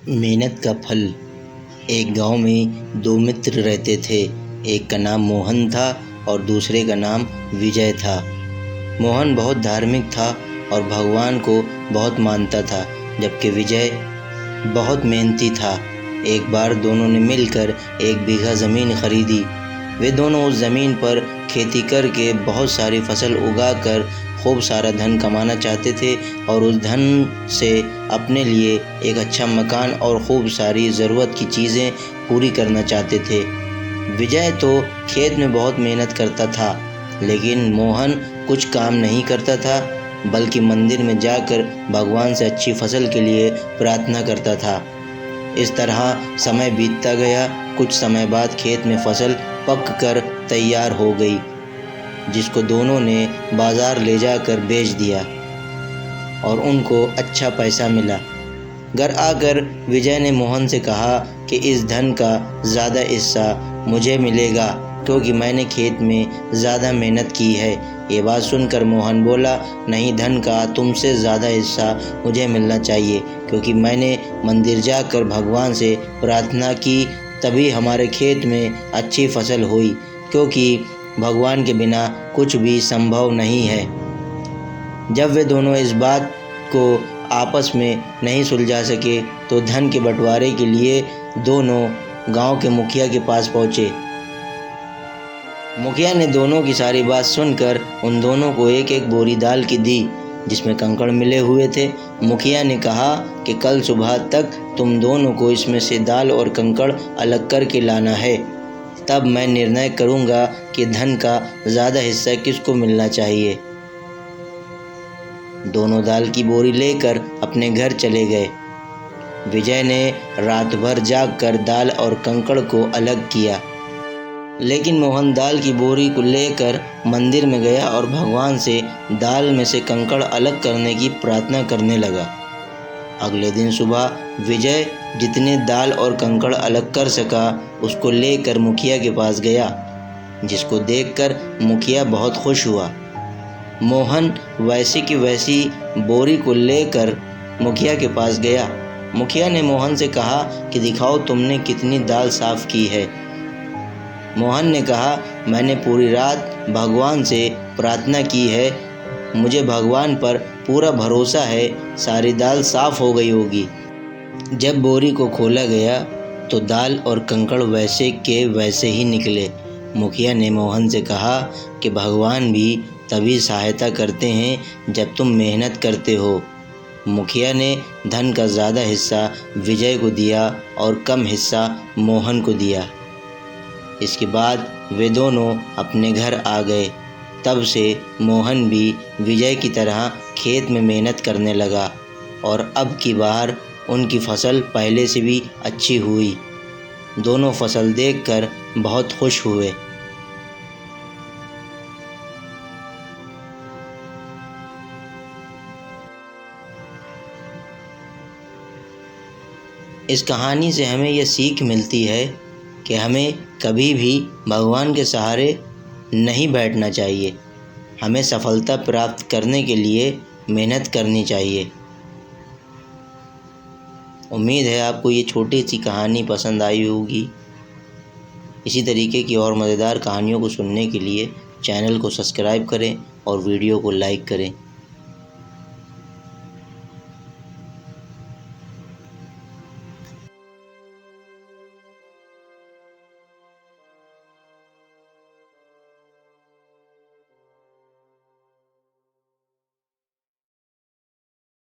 मेहनत का फल। एक गांव में दो मित्र रहते थे। एक का नाम मोहन था और दूसरे का नाम विजय था। मोहन बहुत धार्मिक था और भगवान को बहुत मानता था, जबकि विजय बहुत मेहनती था। एक बार दोनों ने मिलकर 1 बीघा ज़मीन खरीदी। वे दोनों उस ज़मीन पर खेती करके बहुत सारी फसल उगाकर खूब सारा धन कमाना चाहते थे और उस धन से अपने लिए एक अच्छा मकान और खूब सारी ज़रूरत की चीज़ें पूरी करना चाहते थे। विजय तो खेत में बहुत मेहनत करता था, लेकिन मोहन कुछ काम नहीं करता था, बल्कि मंदिर में जाकर भगवान से अच्छी फसल के लिए प्रार्थना करता था। इस तरह समय बीतता गया। कुछ समय बाद खेत में फसल पक कर तैयार हो गई, जिसको दोनों ने बाज़ार ले जाकर बेच दिया और उनको अच्छा पैसा मिला। घर आकर विजय ने मोहन से कहा कि इस धन का ज़्यादा हिस्सा मुझे मिलेगा, क्योंकि मैंने खेत में ज़्यादा मेहनत की है। ये बात सुनकर मोहन बोला, नहीं, धन का तुमसे ज़्यादा हिस्सा मुझे मिलना चाहिए, क्योंकि मैंने मंदिर जाकर भगवान से प्रार्थना की, तभी हमारे खेत में अच्छी फसल हुई, क्योंकि भगवान के बिना कुछ भी संभव नहीं है। जब वे दोनों इस बात को आपस में नहीं सुलझा सके, तो धन के बंटवारे के लिए दोनों गांव के मुखिया के पास पहुंचे। मुखिया ने दोनों की सारी बात सुनकर उन दोनों को एक एक बोरी दाल की दी, जिसमें कंकड़ मिले हुए थे। मुखिया ने कहा कि कल सुबह तक तुम दोनों को इसमें से दाल और कंकड़ अलग करके लाना है, तब मैं निर्णय करूंगा कि धन का ज़्यादा हिस्सा किसको मिलना चाहिए। दोनों दाल की बोरी लेकर अपने घर चले गए। विजय ने रात भर जागकर दाल और कंकड़ को अलग किया, लेकिन मोहन दाल की बोरी को लेकर मंदिर में गया और भगवान से दाल में से कंकड़ अलग करने की प्रार्थना करने लगा। अगले दिन सुबह विजय जितने दाल और कंकड़ अलग कर सका, उसको लेकर मुखिया के पास गया, जिसको देखकर मुखिया बहुत खुश हुआ। मोहन वैसी की वैसी बोरी को लेकर मुखिया के पास गया। मुखिया ने मोहन से कहा कि दिखाओ तुमने कितनी दाल साफ की है। मोहन ने कहा, मैंने पूरी रात भगवान से प्रार्थना की है, मुझे भगवान पर पूरा भरोसा है, सारी दाल साफ हो गई होगी। जब बोरी को खोला गया तो दाल और कंकड़ वैसे के वैसे ही निकले। मुखिया ने मोहन से कहा कि भगवान भी तभी सहायता करते हैं जब तुम मेहनत करते हो। मुखिया ने धन का ज़्यादा हिस्सा विजय को दिया और कम हिस्सा मोहन को दिया। इसके बाद वे दोनों अपने घर आ गए। तब से मोहन भी विजय की तरह खेत में मेहनत करने लगा और अब की बार उनकी फसल पहले से भी अच्छी हुई। दोनों फसल देखकर बहुत खुश हुए। इस कहानी से हमें यह सीख मिलती है कि हमें कभी भी भगवान के सहारे नहीं बैठना चाहिए। हमें सफलता प्राप्त करने के लिए मेहनत करनी चाहिए। उम्मीद है आपको ये छोटी सी कहानी पसंद आई होगी। इसी तरीके की और मज़ेदार कहानियों को सुनने के लिए चैनल को सब्सक्राइब करें और वीडियो को लाइक करें।